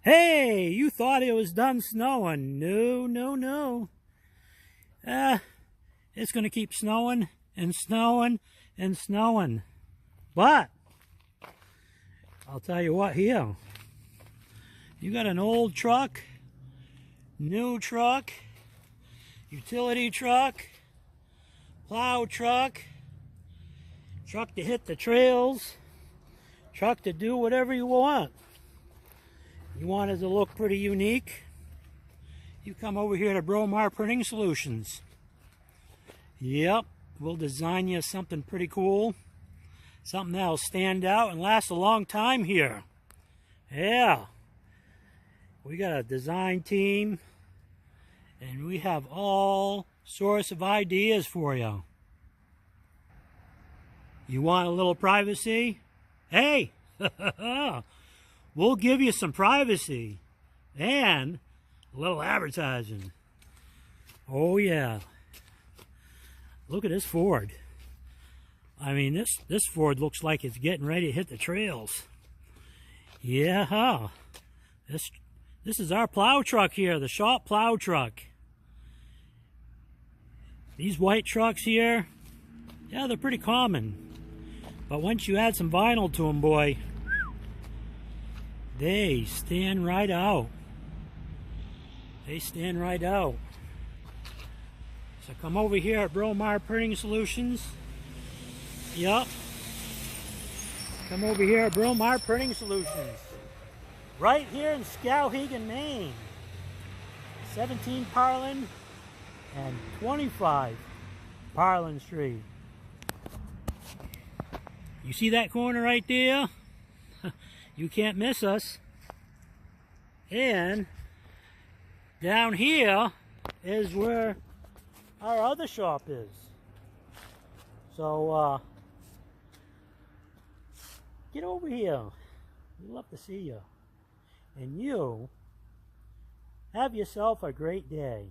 Hey, you thought it was done snowing. No, no, no. It's going to keep snowing and snowing and snowing. But, I'll tell you what here. You got an old truck, new truck, utility truck, plow truck, truck to hit the trails, truck to do whatever you want. You want it to look pretty unique? You come over here to Bromar Printing Solutions. Yep, we'll design you something pretty cool. Something that'll stand out and last a long time here. Yeah. We got a design team and we have all sorts of ideas for you. You want a little privacy? Hey! We'll give you some privacy and a little advertising. Oh yeah. Look at this Ford. I mean, this Ford looks like it's getting ready to hit the trails. Yeah. This is our plow truck here, the shop plow truck. These white trucks here, yeah, they're pretty common. But once you add some vinyl to them, boy, they stand right out. They stand right out. So come over here at Bromar Printing Solutions. Yup. Come over here at Bromar Printing Solutions. Right here in Skowhegan, Maine. 17 Parlin and 25 Parlin Street. You see that corner right there? You can't miss us. And down here is where our other shop is. So get over here. We'd love to see you. And you have yourself a great day.